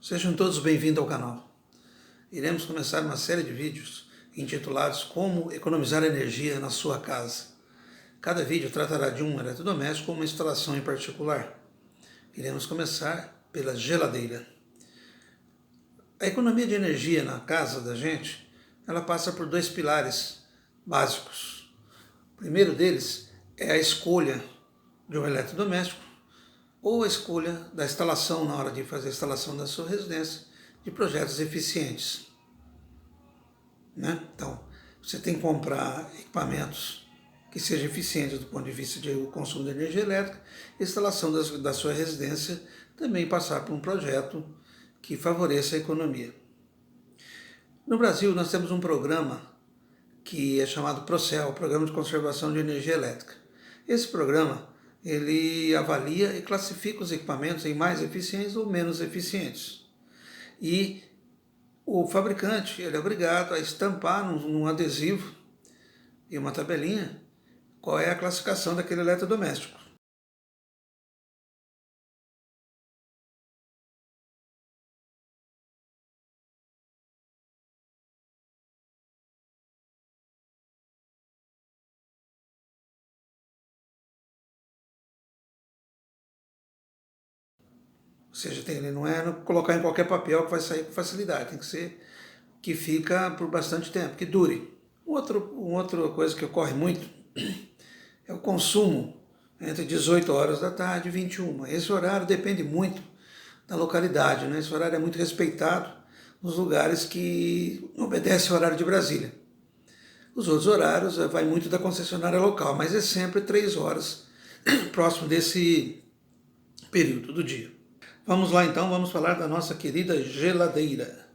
Sejam todos bem-vindos ao canal. Iremos começar uma série de vídeos intitulados Como economizar energia na sua casa. Cada vídeo tratará de um eletrodoméstico ou uma instalação em particular. Iremos começar pela geladeira. A economia de energia na casa da gente, ela passa por dois pilares básicos. O primeiro deles é a escolha de um eletrodoméstico ou a escolha da instalação, na hora de fazer a instalação da sua residência, de projetos eficientes. Então, você tem que comprar equipamentos que sejam eficientes do ponto de vista de consumo de energia elétrica, e a instalação da sua residência também passar por um projeto que favoreça a economia. No Brasil, nós temos um programa que é chamado PROCEL, Programa de Conservação de Energia Elétrica. Esse programa ele avalia e classifica os equipamentos em mais eficientes ou menos eficientes. E o fabricante ele é obrigado a estampar num adesivo e uma tabelinha qual é a classificação daquele eletrodoméstico. Ou seja, ele não é colocar em qualquer papel que vai sair com facilidade, tem que ser que fica por bastante tempo, que dure. Outra coisa que ocorre muito é o consumo entre 18 horas da tarde e 21. Esse horário depende muito da localidade, Esse horário é muito respeitado nos lugares que obedecem ao horário de Brasília. Os outros horários vai muito da concessionária local, mas é sempre 3 horas próximo desse período do dia. Vamos lá então, vamos falar da nossa querida geladeira.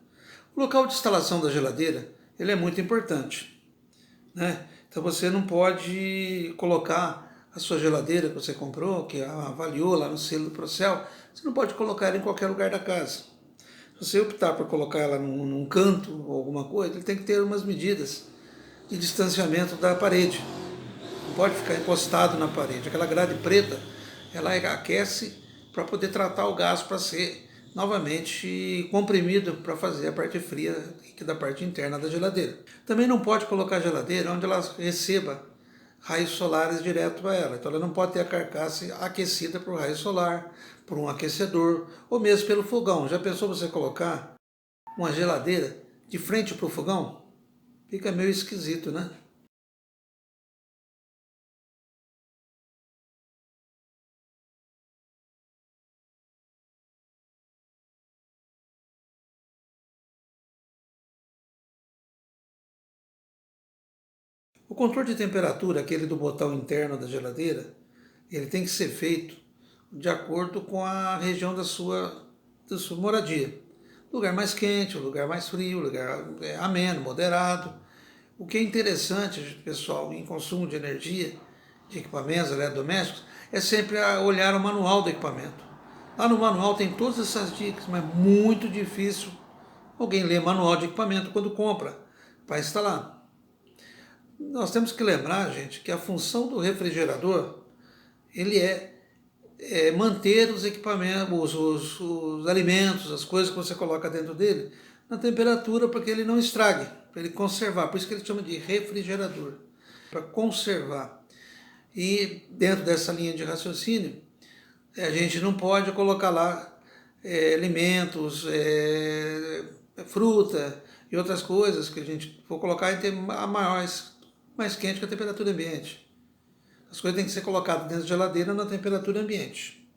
O local de instalação da geladeira ele é muito importante. Então você não pode colocar a sua geladeira que você comprou, que avaliou lá no selo do Procel, você não pode colocar ela em qualquer lugar da casa. Se você optar por colocar ela num canto ou alguma coisa, ele tem que ter umas medidas de distanciamento da parede. Não pode ficar encostado na parede. Aquela grade preta, ela aquece para poder tratar o gás para ser novamente comprimido para fazer a parte fria da parte interna da geladeira. Também não pode colocar a geladeira onde ela receba raios solares direto para ela. Então ela não pode ter a carcaça aquecida por raio solar, por um aquecedor ou mesmo pelo fogão. Já pensou você colocar uma geladeira de frente para o fogão? Fica meio esquisito, O controle de temperatura, aquele do botão interno da geladeira, ele tem que ser feito de acordo com a região da sua moradia. Lugar mais quente, lugar mais frio, lugar ameno, moderado. O que é interessante, pessoal, em consumo de energia, de equipamentos eletrodomésticos, é sempre olhar o manual do equipamento. Lá no manual tem todas essas dicas, mas é muito difícil alguém ler manual de equipamento quando compra para instalar. Nós temos que lembrar, gente, que a função do refrigerador ele é manter os equipamentos, os alimentos, as coisas que você coloca dentro dele na temperatura para que ele não estrague, para ele conservar. Por isso que ele chama de refrigerador, para conservar. E dentro dessa linha de raciocínio, a gente não pode colocar lá alimentos, fruta e outras coisas que a gente for colocar em ter mais quente que a temperatura ambiente. As coisas têm que ser colocadas dentro da geladeira na temperatura ambiente.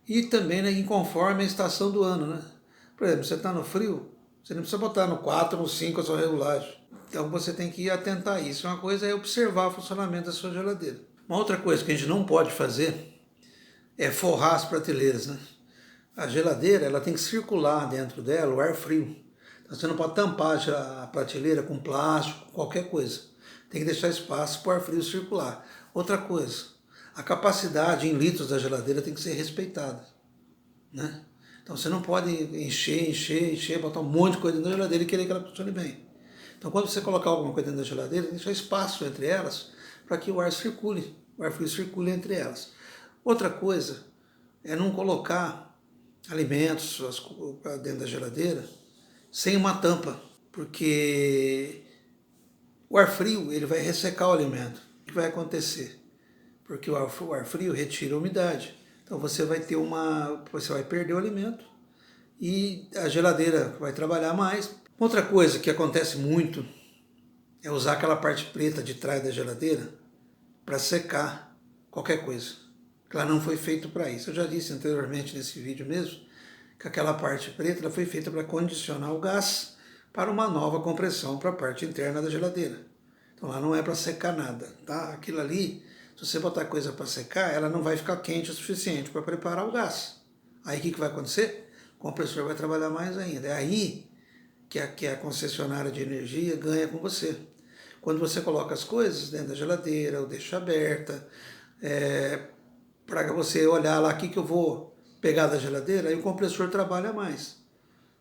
E também conforme a estação do ano. Por exemplo, você está no frio, você não precisa botar no 4, no 5 a sua regulagem. Então você tem que atentar a isso. Uma coisa é observar o funcionamento da sua geladeira. Uma outra coisa que a gente não pode fazer é forrar as prateleiras. A geladeira ela tem que circular dentro dela o ar frio. Então você não pode tampar a prateleira com plástico, qualquer coisa. Tem que deixar espaço para o ar frio circular. Outra coisa, a capacidade em litros da geladeira tem que ser respeitada. Então você não pode encher, botar um monte de coisa dentro da geladeira e querer que ela funcione bem. Então quando você colocar alguma coisa dentro da geladeira, tem que deixar espaço entre elas para que o ar frio circule entre elas. Outra coisa é não colocar alimentos para dentro da geladeira sem uma tampa, porque o ar frio ele vai ressecar o alimento. O que vai acontecer? Porque o ar frio retira a umidade. Então você vai perder o alimento e a geladeira vai trabalhar mais. Outra coisa que acontece muito é usar aquela parte preta de trás da geladeira para secar qualquer coisa. Ela não foi feita para isso. Eu já disse anteriormente nesse vídeo mesmo que aquela parte preta ela foi feita para condicionar o gás para uma nova compressão para a parte interna da geladeira. Então lá não é para secar nada, tá? Aquilo ali, se você botar coisa para secar, ela não vai ficar quente o suficiente para preparar o gás. Aí o que vai acontecer? O compressor vai trabalhar mais ainda. É aí que a concessionária de energia ganha com você. Quando você coloca as coisas dentro da geladeira ou deixa aberta, para você olhar lá o que eu vou pegar da geladeira, aí o compressor trabalha mais,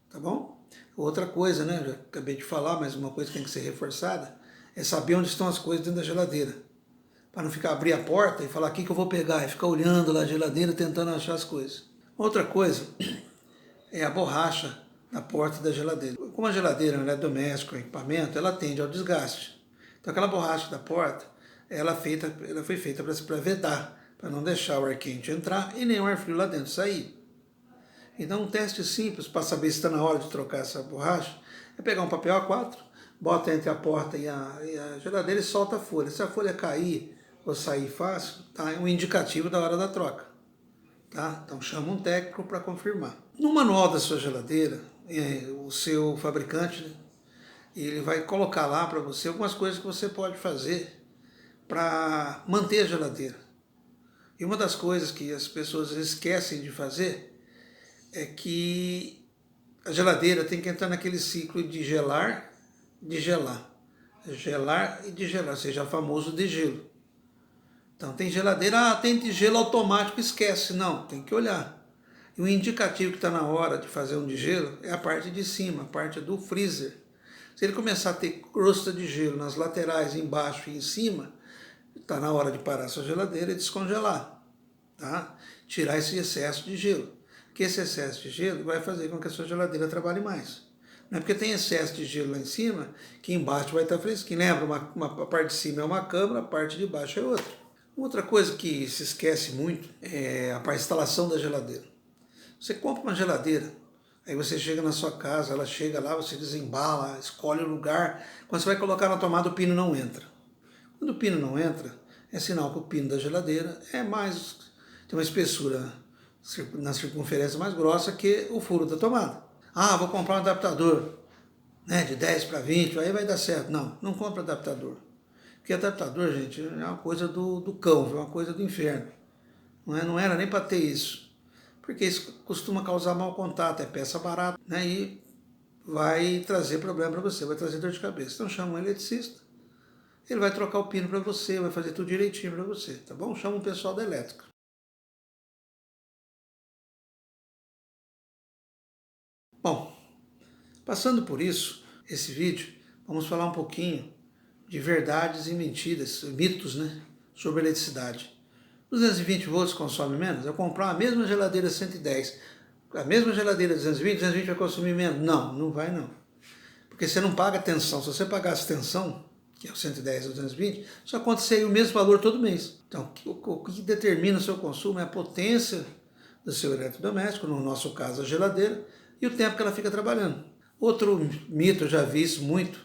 tá bom? Outra coisa, né, já acabei de falar, mas uma coisa que tem que ser reforçada, é saber onde estão as coisas dentro da geladeira, para não ficar abrir a porta e falar o que eu vou pegar, e ficar olhando lá a geladeira tentando achar as coisas. Outra coisa é a borracha na porta da geladeira. Como a geladeira não é doméstica, é equipamento, ela tende ao desgaste. Então aquela borracha da porta, ela foi feita para vedar, para não deixar o ar quente entrar e nem o ar frio lá dentro sair. Então um teste simples para saber se está na hora de trocar essa borracha é pegar um papel A4, bota entre a porta e a geladeira e solta a folha. Se a folha cair ou sair fácil, tá? É um indicativo da hora da troca. Tá? Então chama um técnico para confirmar. No manual da sua geladeira, o seu fabricante, né, ele vai colocar lá para você algumas coisas que você pode fazer para manter a geladeira. E uma das coisas que as pessoas esquecem de fazer é que a geladeira tem que entrar naquele ciclo de gelar, de gelar. Gelar e de gelar, ou seja, o famoso degelo. Então tem geladeira, tem degelo automático, esquece. Não, tem que olhar. E o indicativo que está na hora de fazer um degelo é a parte de cima, a parte do freezer. Se ele começar a ter crosta de gelo nas laterais, embaixo e em cima, está na hora de parar a sua geladeira e descongelar. Tá? Tirar esse excesso de gelo. Porque esse excesso de gelo vai fazer com que a sua geladeira trabalhe mais. Não é porque tem excesso de gelo lá em cima que embaixo vai estar fresquinho. Lembra, a parte de cima é uma câmara, a parte de baixo é outra. Outra coisa que se esquece muito é a instalação da geladeira. Você compra uma geladeira, aí você chega na sua casa, ela chega lá, você desembala, escolhe o lugar. Quando você vai colocar na tomada, o pino não entra. Quando o pino não entra, é sinal que o pino da geladeira tem uma espessura na circunferência mais grossa que o furo da tomada. Ah, vou comprar um adaptador, né, de 10 para 20, aí vai dar certo. Não, não compra adaptador. Porque adaptador, gente, é uma coisa do cão, é uma coisa do inferno. Não era nem para ter isso. Porque isso costuma causar mau contato, é peça barata, né, e vai trazer problema para você, vai trazer dor de cabeça. Então chama um eletricista, ele vai trocar o pino para você, vai fazer tudo direitinho para você, tá bom? Chama um pessoal da elétrica. Bom, passando por isso, esse vídeo, vamos falar um pouquinho de verdades e mentiras, mitos, né, sobre eletricidade. 220 volts consome menos? Eu comprar a mesma geladeira 110, a mesma geladeira 220 vai consumir menos? Não, não vai não. Porque você não paga tensão. Se você pagasse tensão, que é o 110 ou 220, só aconteceria o mesmo valor todo mês. Então, o que determina o seu consumo é a potência do seu eletrodoméstico, no nosso caso a geladeira, e o tempo que ela fica trabalhando. Outro mito, eu já vi isso muito,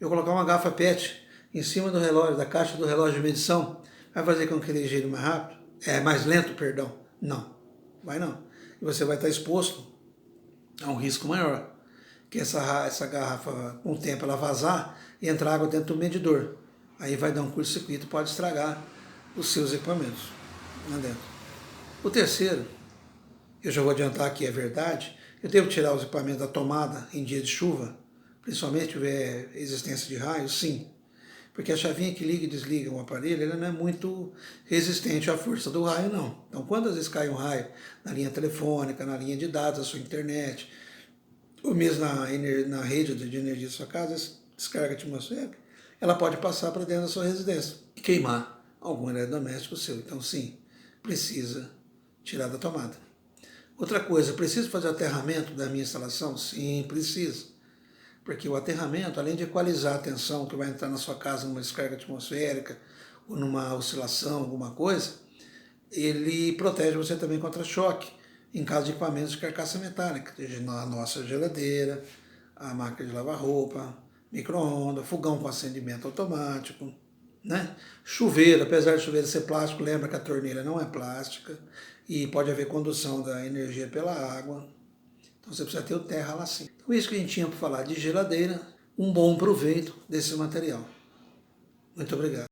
eu colocar uma garrafa PET em cima do relógio, da caixa do relógio de medição, vai fazer com que ele gire mais rápido? Mais lento, perdão? Não, vai não. E você vai estar exposto a um risco maior, que essa garrafa, com o tempo, ela vazar e entrar água dentro do medidor. Aí vai dar um curto-circuito, pode estragar os seus equipamentos lá dentro. O terceiro, eu já vou adiantar que é verdade, eu devo tirar os equipamentos da tomada em dia de chuva, principalmente se tiver existência de raios, sim. Porque a chavinha que liga e desliga o aparelho, ela não é muito resistente à força do raio, não. Então, quando às vezes cai um raio na linha telefônica, na linha de dados da sua internet, ou mesmo na rede de energia da sua casa, essa descarga atmosférica, ela pode passar para dentro da sua residência e queimar algum eletrodoméstico seu. Então, sim, precisa tirar da tomada. Outra coisa, preciso fazer aterramento da minha instalação? Sim, precisa. Porque o aterramento, além de equalizar a tensão que vai entrar na sua casa numa descarga atmosférica ou numa oscilação, alguma coisa, ele protege você também contra choque em caso de equipamentos de carcaça metálica, a nossa geladeira, a máquina de lavar roupa, micro-ondas, fogão com acendimento automático, né? Chuveiro, apesar de chuveiro ser plástico, lembra que a torneira não é plástica e pode haver condução da energia pela água. Então você precisa ter o terra lá sim. Então isso que a gente tinha para falar de geladeira, um bom proveito desse material. Muito obrigado.